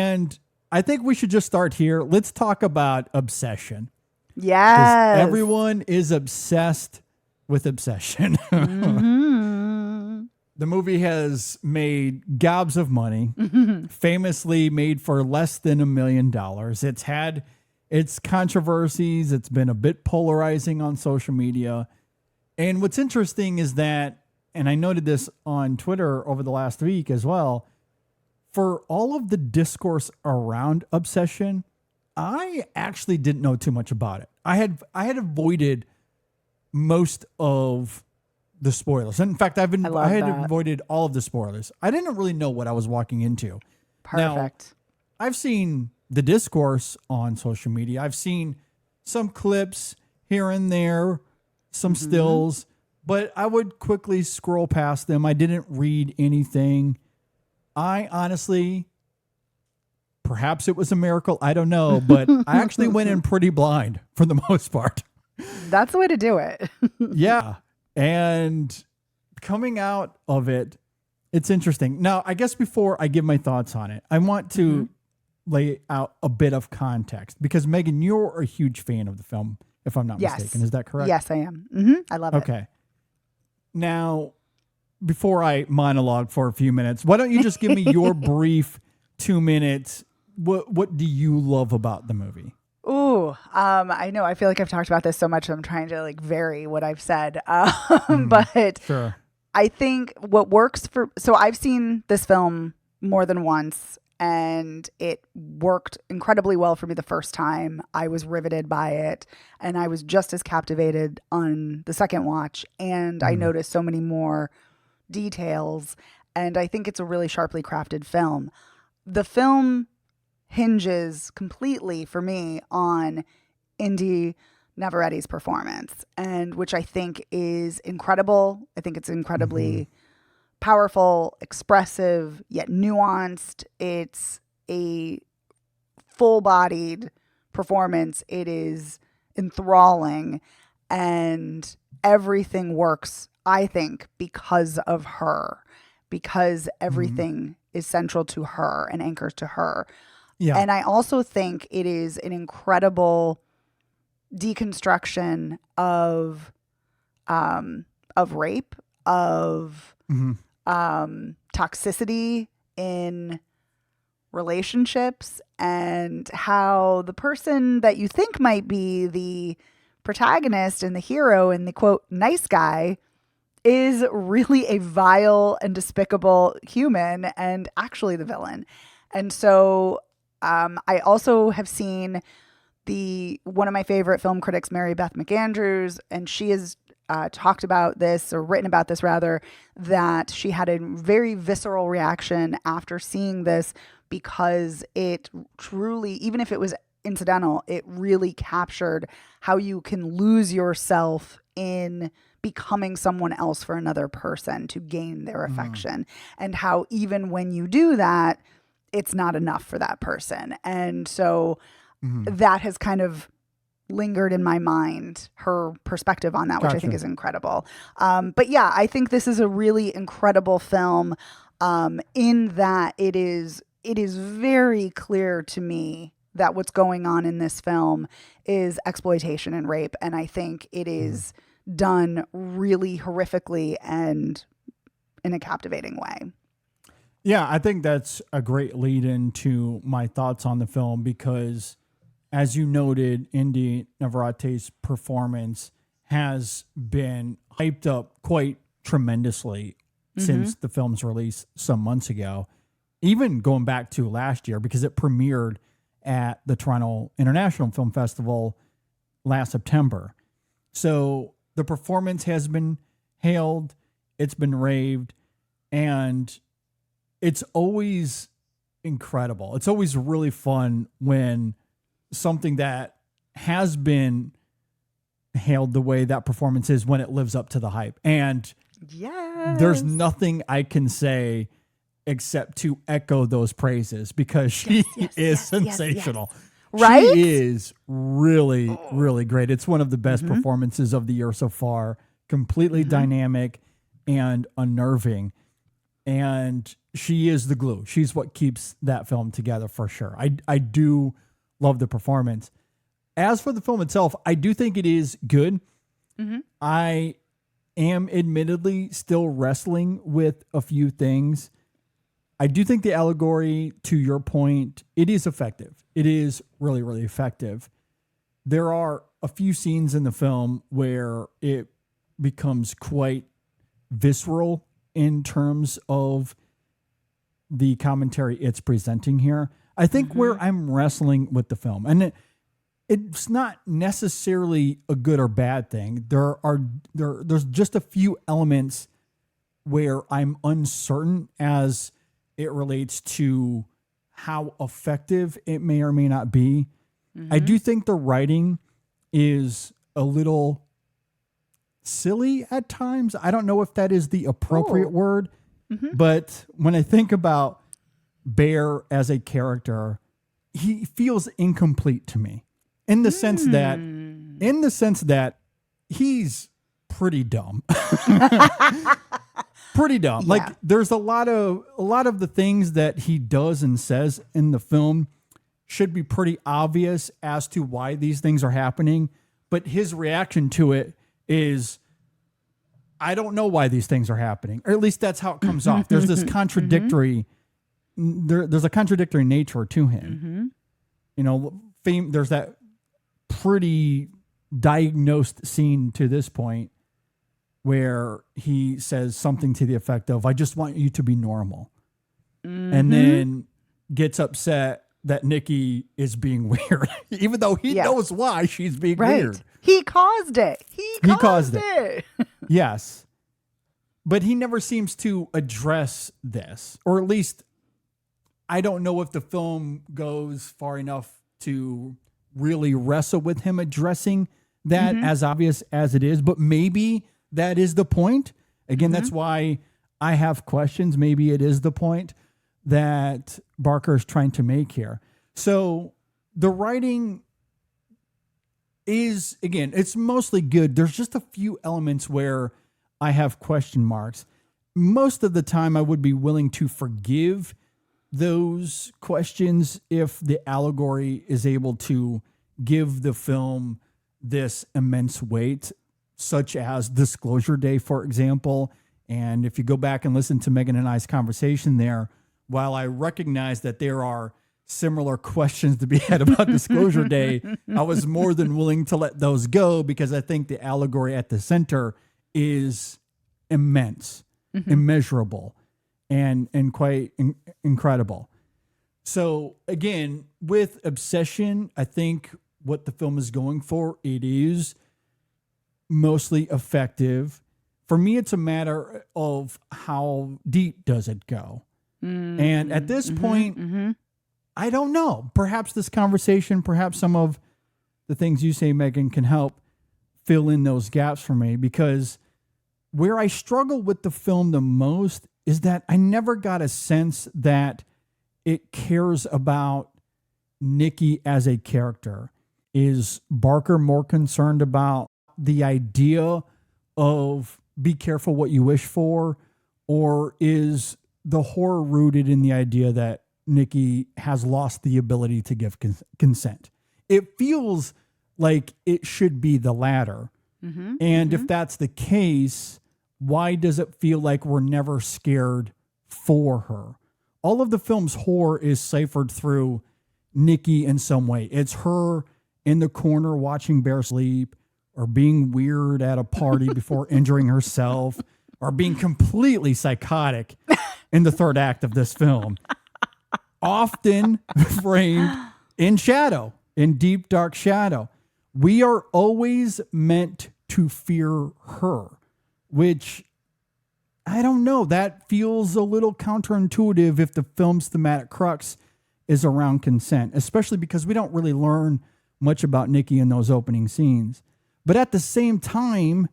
And I think we should just start here. Let's talk about obsession. Yes. Everyone is obsessed with obsession. Mm-hmm. The movie has made gobs of money, famously made for less than $1 million. It's had its controversies. It's been a bit polarizing on social media. And what's interesting is that, and I noted this on Twitter over the last week as well, for all of the discourse around obsession, I actually didn't know too much about it. I had avoided most of the spoilers. In fact, I had avoided all of the spoilers. I didn't really know what I was walking into. Perfect. Now, I've seen the discourse on social media. I've seen some clips here and there, some stills, but I would quickly scroll past them. I didn't read anything. I honestly, perhaps it was a miracle, I don't know, but I actually went in pretty blind for the most part. That's the way to do it. Yeah. And coming out of it, it's interesting. Now, I guess before I give my thoughts on it, I want to lay out a bit of context because, Megan, you're a huge fan of the film, if I'm not mistaken. Is that correct? Yes, I am. I love it. Okay. Now, before I monologue for a few minutes, why don't you just give me your brief 2 minutes? What do you love about the movie? Ooh, I know. I feel like I've talked about this so much. I'm trying to vary what I've said. But Sure. I think what works so I've seen this film more than once and it worked incredibly well for me the first time. I was riveted by it and I was just as captivated on the second watch. And I noticed so many more details. And I think it's a really sharply crafted film. The film hinges completely for me on Indy Navarrette's performance, and which I think is incredible. I think it's incredibly powerful, expressive, yet nuanced. It's a full-bodied performance. It is enthralling, and everything works, I think, because of her, because everything is central to her and anchors to her. Yeah. And I also think it is an incredible deconstruction of rape, of toxicity in relationships, and how the person that you think might be the protagonist and the hero and the quote nice guy is really a vile and despicable human and actually the villain. And so I also have seen one of my favorite film critics, Mary Beth McAndrews, and she has talked about this, or written about this rather, that she had a very visceral reaction after seeing this because it truly, even if it was incidental, it really captured how you can lose yourself in becoming someone else for another person to gain their affection, and how even when you do that, it's not enough for that person. And so that has kind of lingered in my mind, her perspective on that, which I think is incredible. But yeah, I think this is a really incredible film in that it is very clear to me that what's going on in this film is exploitation and rape. And I think it is done really horrifically and in a captivating way. Yeah, I think that's a great lead into my thoughts on the film because, as you noted, Indy Navarrette's performance has been hyped up quite tremendously since the film's release some months ago, even going back to last year because it premiered at the Toronto International Film Festival last September. So the performance has been hailed, it's been raved, and it's always incredible. It's always really fun when something that has been hailed the way that performance is, when it lives up to the hype. And there's nothing I can say except to echo those praises because she is sensational. Right? She is really, really great. It's one of the best performances of the year so far. Completely dynamic and unnerving. and she is the glue. She's what keeps that film together for sure. I do love the performance. As for the film itself, I do think it is good. I am admittedly still wrestling with a few things. I do think the allegory, to your point, it is effective. It is really, really effective. There are a few scenes in the film where it becomes quite visceral in terms of the commentary it's presenting here. I think where I'm wrestling with the film, and it's not necessarily a good or bad thing. There's just a few elements where I'm uncertain as it relates to how effective it may or may not be. I do think the writing is a little silly at times. I don't know if that is the appropriate word, but when I think about Bear as a character, he feels incomplete to me. In the sense that he's pretty dumb. Pretty dumb. Yeah. Like there's a lot of the things that he does and says in the film should be pretty obvious as to why these things are happening, but his reaction to it is, I don't know why these things are happening. Or at least that's how it comes off. There's this contradictory there's a contradictory nature to him. You know, there's that pretty diagnosed scene to this point where he says something to the effect of, I just want you to be normal. And then gets upset that Nikki is being weird, even though he knows why she's being weird. He caused it. He caused it. Yes. But he never seems to address this, or at least I don't know if the film goes far enough to really wrestle with him addressing that, as obvious as it is, but maybe that is the point. Again, that's why I have questions. Maybe it is the point that Barker is trying to make here. So the writing is, again, it's mostly good. There's just a few elements where I have question marks. Most of the time I would be willing to forgive those questions if the allegory is able to give the film this immense weight, such as Disclosure Day, for example. And if you go back and listen to Megan and I's conversation there, while I recognize that there are similar questions to be had about Disclosure Day, I was more than willing to let those go because I think the allegory at the center is immense, immeasurable, and quite incredible. So again, with Obsession, I think what the film is going for, it is mostly effective. For me, it's a matter of how deep does it go. And at this point, I don't know. Perhaps this conversation, perhaps some of the things you say, Megan, can help fill in those gaps for me, because where I struggle with the film the most is that I never got a sense that it cares about Nikki as a character. Is Barker more concerned about the idea of be careful what you wish for, or is the horror rooted in the idea that Nikki has lost the ability to give consent? It feels like it should be the latter. And if that's the case, why does it feel like we're never scared for her? All of the film's horror is ciphered through Nikki in some way. It's her in the corner watching Bear sleep, or being weird at a party before injuring herself, or being completely psychotic in the third act of this film. Often framed in shadow, in deep, dark shadow. We are always meant to fear her, which, I don't know, that feels a little counterintuitive if the film's thematic crux is around consent, especially because we don't really learn much about Nikki in those opening scenes. But at the same time,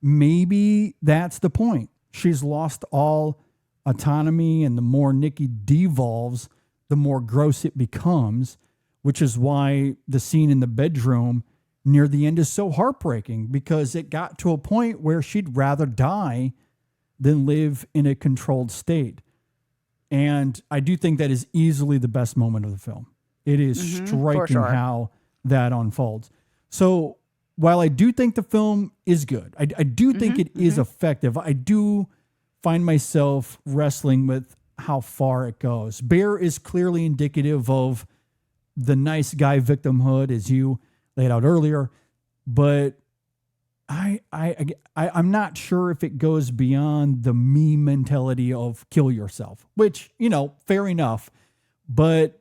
maybe that's the point. She's lost all autonomy, and the more Nikki devolves, the more gross it becomes, which is why the scene in the bedroom near the end is so heartbreaking, because it got to a point where she'd rather die than live in a controlled state. And I do think that is easily the best moment of the film. It is for striking sure. how that unfolds. So while I do think the film is good, I do think it is effective. I do find myself wrestling with how far it goes. Bear is clearly indicative of the nice guy victimhood, as you laid out earlier, but I'm not sure if it goes beyond the me mentality of kill yourself, which, fair enough, but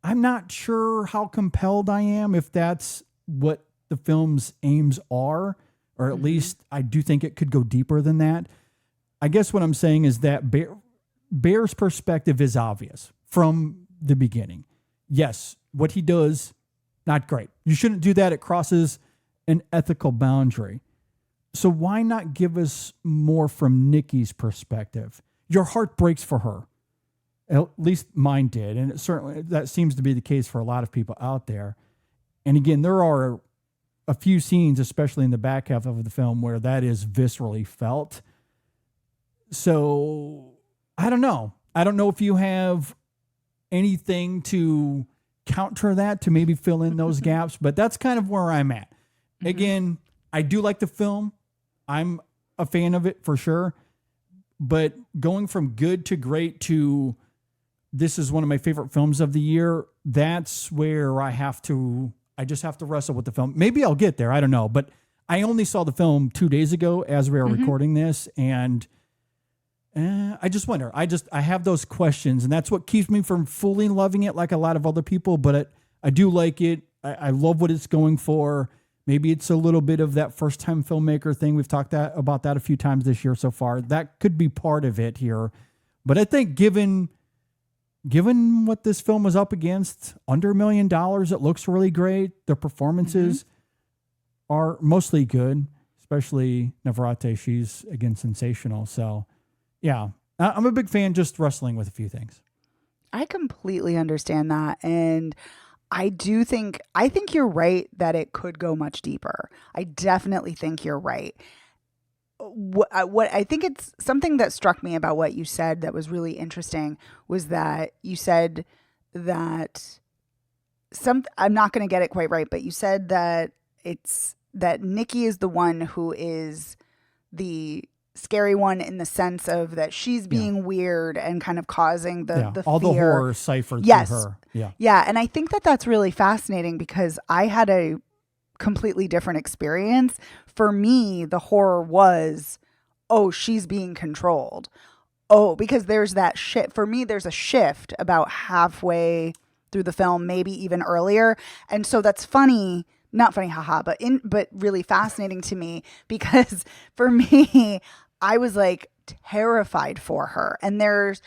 I'm not sure how compelled I am if that's what the film's aims are, or at least I do think it could go deeper than that. I guess what I'm saying is that Bear's perspective is obvious from the beginning. Yes, what he does, not great. You shouldn't do that. It crosses an ethical boundary. So why not give us more from Nikki's perspective? Your heart breaks for her. At least mine did. And it certainly, that seems to be the case for a lot of people out there. And again, there are a few scenes, especially in the back half of the film, where that is viscerally felt. So I don't know. I don't know if you have anything to counter that, to maybe fill in those gaps, but that's kind of where I'm at. Again, I do like the film. I'm a fan of it for sure. But going from good to great to this is one of my favorite films of the year, that's where I just have to wrestle with the film. Maybe I'll get there. I don't know. But I only saw the film 2 days ago as we are recording this. And I just wonder. I have those questions. And that's what keeps me from fully loving it like a lot of other people. But I do like it. I love what it's going for. Maybe it's a little bit of that first-time filmmaker thing. We've talked about that a few times this year so far. That could be part of it here. But I think given what this film was up against, under $1 million, it looks really great. The performances are mostly good, especially Navarrete. She's, again, sensational. So, yeah, I'm a big fan, just wrestling with a few things. I completely understand that. And I think you're right that it could go much deeper. I definitely think you're right. What I think it's something that struck me about what you said that was really interesting was that you said that I'm not going to get it quite right, but you said that that Nikki is the one who is the scary one in the sense of that she's being weird and kind of causing the all fear. The horror ciphered Yes. through her. Yeah. And I think that that's really fascinating because I had a completely different experience. For me, the horror was, oh, she's being controlled. Oh, because there's that shift. For me, there's a shift about halfway through the film, maybe even earlier. And so that's funny. Not funny, haha, but really fascinating to me because for me, I was like terrified for her. And there's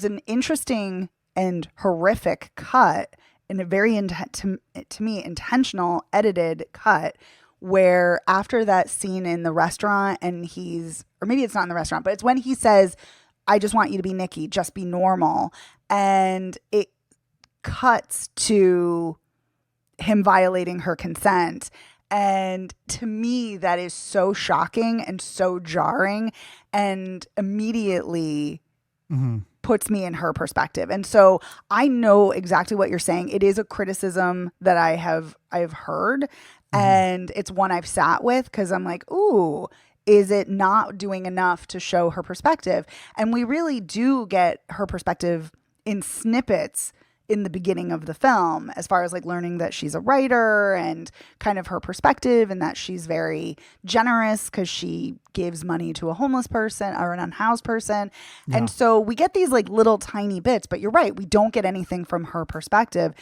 an interesting and horrific cut in a very to me intentional edited cut where after that scene in the restaurant and or maybe it's not in the restaurant, but it's when he says, I just want you to be Nikki, just be normal. And it cuts to him violating her consent. And to me, that is so shocking and so jarring and immediately puts me in her perspective. And so I know exactly what you're saying. It is a criticism that I've heard and it's one I've sat with because I'm like, ooh, is it not doing enough to show her perspective? And we really do get her perspective in snippets in the beginning of the film, as far as like learning that she's a writer and kind of her perspective and that she's very generous because she gives money to a homeless person or an unhoused person. Yeah. And so we get these like little tiny bits, but you're right. We don't get anything from her perspective.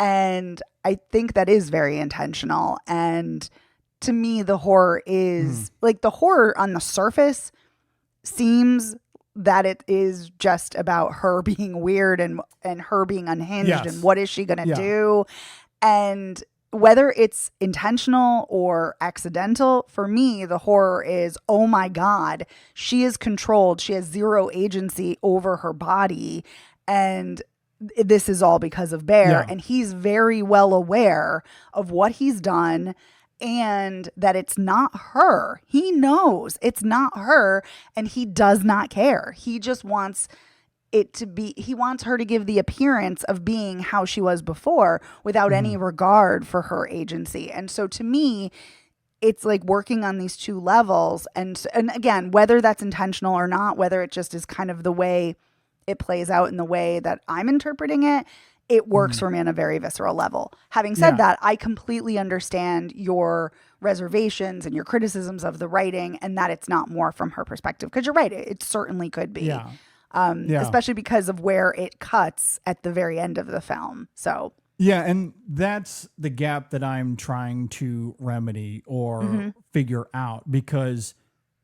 And I think that is very intentional. And to me, the horror is like the horror on the surface seems that it is just about her being weird and her being unhinged and what is she going to do? And whether it's intentional or accidental, for me, the horror is, oh my God, she is controlled. She has zero agency over her body. And this is all because of Bear. Yeah. And he's very well aware of what he's done and that it's not her. He knows it's not her, and he does not care. He just wants it to be, he wants her to give the appearance of being how she was before without any regard for her agency. And so to me, it's like working on these two levels. And again, whether that's intentional or not, whether it just is kind of the way it plays out in the way that I'm interpreting it, it works for me on a very visceral level. Having said that, I completely understand your reservations and your criticisms of the writing, and that it's not more from her perspective. Because you're right, it certainly could be. Especially because of where it cuts at the very end of the film. So yeah, and that's the gap that I'm trying to remedy or figure out, because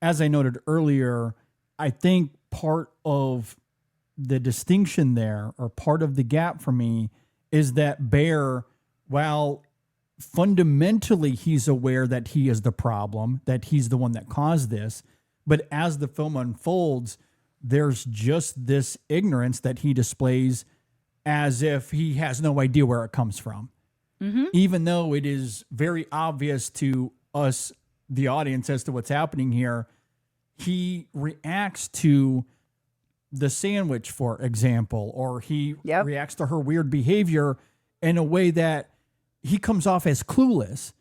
as I noted earlier, I think part of the distinction there, or part of the gap for me, is that Bear, while fundamentally he's aware that he is the problem, that he's the one that caused this, but as the film unfolds, there's just this ignorance that he displays as if he has no idea where it comes from. Even though it is very obvious to us, the audience, as to what's happening here, he reacts to the sandwich, for example, or he reacts to her weird behavior in a way that he comes off as clueless.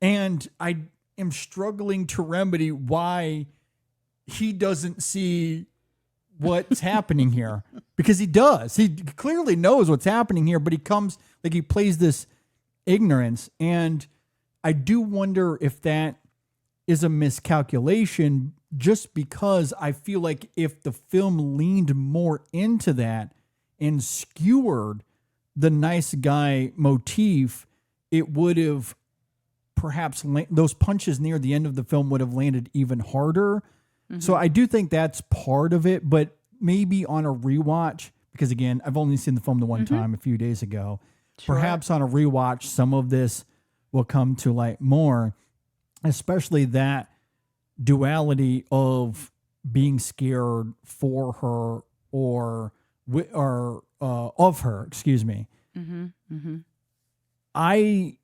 And I am struggling to remedy why he doesn't see what's happening here, because he does. He clearly knows what's happening here, but he comes, like, he plays this ignorance. And I do wonder if that is a miscalculation, just because I feel like if the film leaned more into that and skewered the nice guy motif, it would have perhaps those punches near the end of the film would have landed even harder. So I do think that's part of it, but maybe on a rewatch, because again, I've only seen the film the one time a few days ago, perhaps on a rewatch, some of this will come to light more, especially that duality of being scared for her or of her, excuse me. I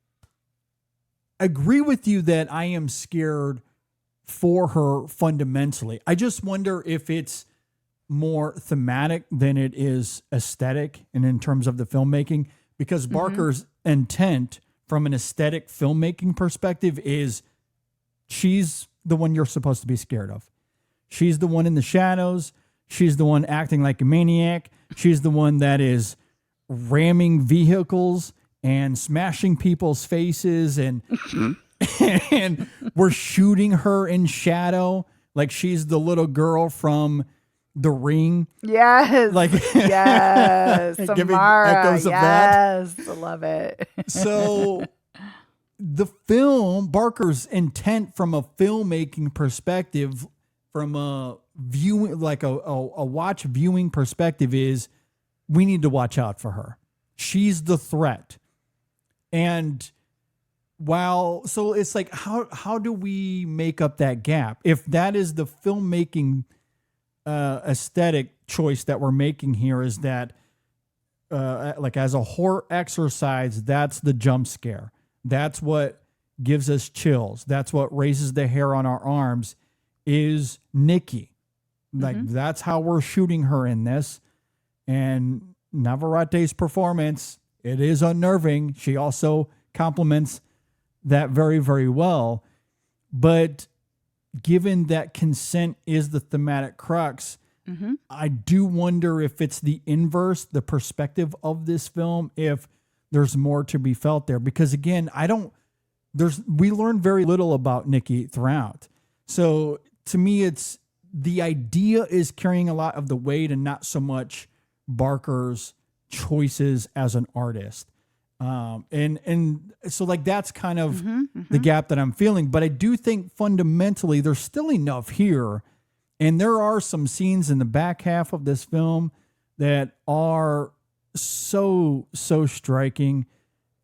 agree with you that I am scared for her fundamentally. I just wonder if it's more thematic than it is aesthetic, and in terms of the filmmaking, because Barker's intent from an aesthetic filmmaking perspective is she's the one you're supposed to be scared of. She's the one in the shadows. She's the one acting like a maniac. She's the one that is ramming vehicles and smashing people's faces, and and we're shooting her in shadow like she's the little girl from The Ring. Yes. Like yes. giving Samara. echoes of that. Yes. I love it. So the film, Barker's intent from a filmmaking perspective, from a viewing, like a watch viewing perspective, is we need to watch out for her. She's the threat. And so it's like, how do we make up that gap? If that is the filmmaking aesthetic choice that we're making here, is that like as a horror exercise, that's the jump scare. That's what gives us chills. That's what raises the hair on our arms, is Nikki. Like that's how we're shooting her in this. And Navarrete's performance, it is unnerving. She also complements that very, very well. But given that consent is the thematic crux, I do wonder if it's the inverse, the perspective of this film, if there's more to be felt there. Because again, we learn very little about Nikki throughout. So to me, it's the idea is carrying a lot of the weight and not so much Barker's choices as an artist. And so like that's kind of the gap that I'm feeling. But I do think fundamentally there's still enough here. And there are some scenes in the back half of this film that are so striking.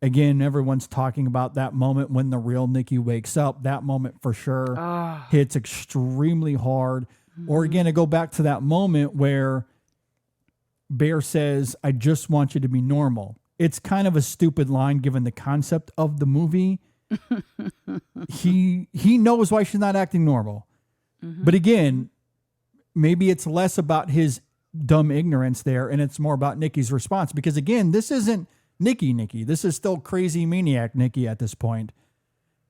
Again, everyone's talking about that moment when the real Nikki wakes up. That moment for sure hits extremely hard. Or again, I go back to that moment where Bear says, "I just want you to be normal." It's kind of a stupid line given the concept of the movie, he knows why she's not acting normal. But again, maybe it's less about his dumb ignorance there, and it's more about Nikki's response. Because again, this isn't Nikki. This is still crazy maniac Nikki at this point.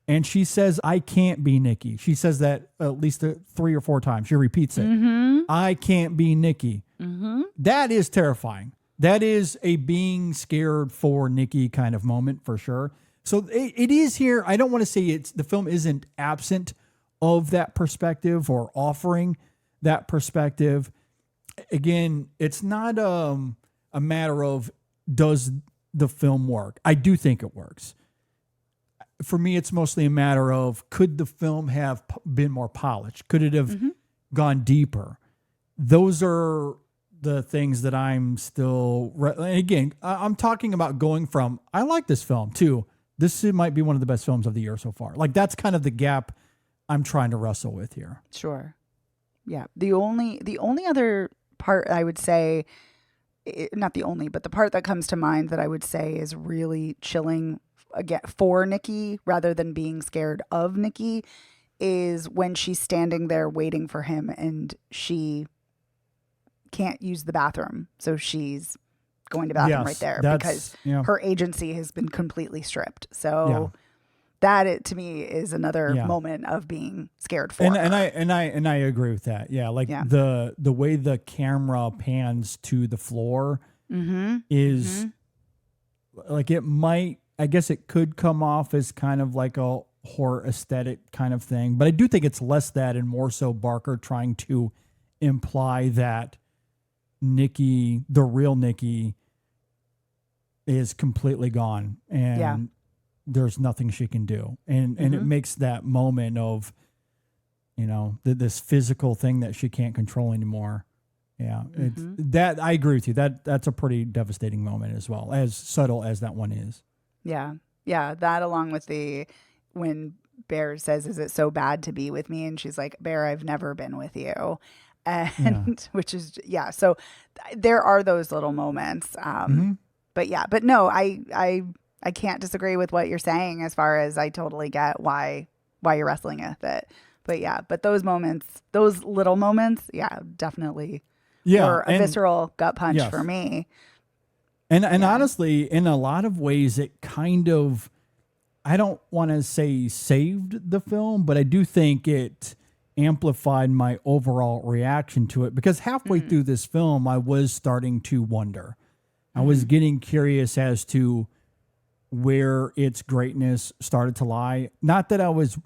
And she says, I can't be Nikki. She says that at least 3 or 4 times. She repeats it. I can't be Nikki. That is terrifying. That is a being scared for Nikki kind of moment for sure. So it is here. I don't want to say the film isn't absent of that perspective or offering that perspective. Again, it's not a matter of does the film work. I do think it works. For me, it's mostly a matter of could the film have been more polished? Could it have gone deeper? Those are the things that I'm still... And again, I'm talking about going from, I like this film too. This might be one of the best films of the year so far. Like that's kind of the gap I'm trying to wrestle with here. Sure. Yeah. The only other part I would say, not the only, but the part that comes to mind that I would say is really chilling again for Nikki rather than being scared of Nikki is when she's standing there waiting for him and she can't use the bathroom. So she's going to the bathroom right there because her agency has been completely stripped. So that to me is another moment of being scared for her. And I agree with that. Yeah. Like the way the camera pans to the floor is like it might, I guess it could come off as kind of like a horror aesthetic kind of thing, but I do think it's less that and more so Barker trying to imply that Nikki, the real Nikki, is completely gone and there's nothing she can do. And it makes that moment of, this physical thing that she can't control anymore. Yeah. It's that I agree with you. That's a pretty devastating moment as well, as subtle as that one is. Yeah. Yeah. That along with when Bear says, is it so bad to be with me? And she's like, Bear, I've never been with you. And which is, so there are those little moments. But no, I can't disagree with what you're saying as far as I totally get why you're wrestling with it. But those moments, those little moments, definitely were a visceral gut punch for me. And honestly, in a lot of ways, it kind of, I don't want to say saved the film, but I do think it amplified my overall reaction to it because halfway through this film, I was starting to wonder. I was getting curious as to where its greatness started to lie. Not that I was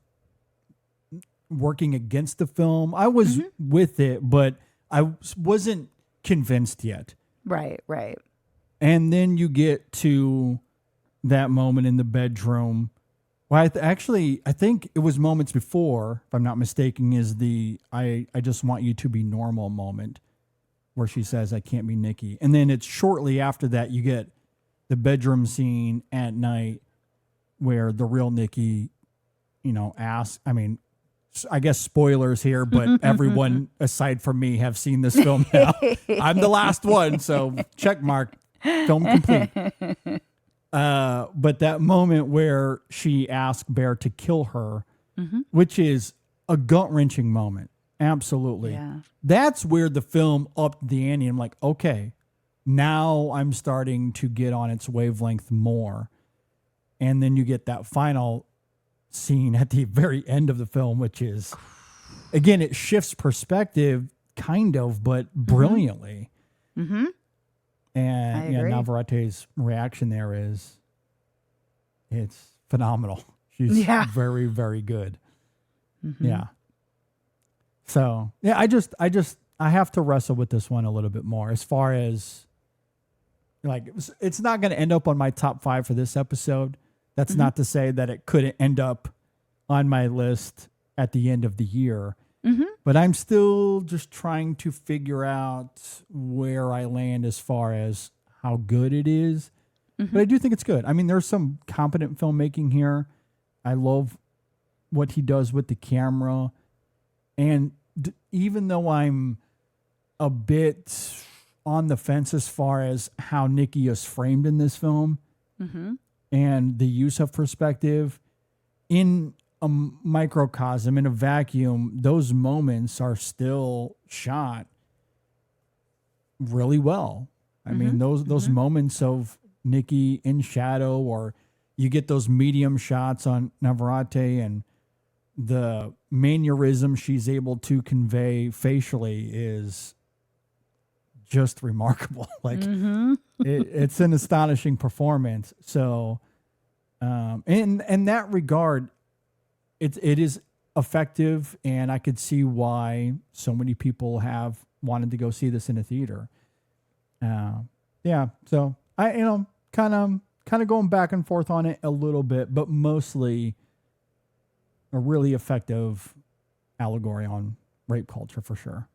working against the film. I was with it, but I wasn't convinced yet. Right. And then you get to that moment in the bedroom. Well, I think it was moments before, if I'm not mistaken, is the I just want you to be normal moment where she says, I can't be Nikki. And then it's shortly after that you get the bedroom scene at night where the real Nikki, asks, I guess spoilers here, but everyone aside from me have seen this film now. I'm the last one, so check mark. Film complete. But that moment where she asked Bear to kill her, which is a gut-wrenching moment. Absolutely. Yeah. That's where the film upped the ante. I'm like, okay, now I'm starting to get on its wavelength more. And then you get that final scene at the very end of the film, which is, again, it shifts perspective kind of, but brilliantly. And Navarrete's reaction there is, it's phenomenal. She's very, very good. Yeah. So I have to wrestle with this one a little bit more as far as like, it's not going to end up on my top 5 for this episode. That's not to say that it couldn't end up on my list at the end of the year. But I'm still just trying to figure out where I land as far as how good it is. But I do think it's good. I mean, there's some competent filmmaking here. I love what he does with the camera. And even though I'm a bit on the fence as far as how Nikki is framed in this film and the use of perspective, in a microcosm, in a vacuum, those moments are still shot really well. I mean, those moments of Nikki in shadow, or you get those medium shots on Navarrete, and the mannerism she's able to convey facially is just remarkable. Like it's an astonishing performance. So, in that regard, it is effective, and I could see why so many people have wanted to go see this in a theater. Yeah. So I, kind of going back and forth on it a little bit, but mostly a really effective allegory on rape culture for sure.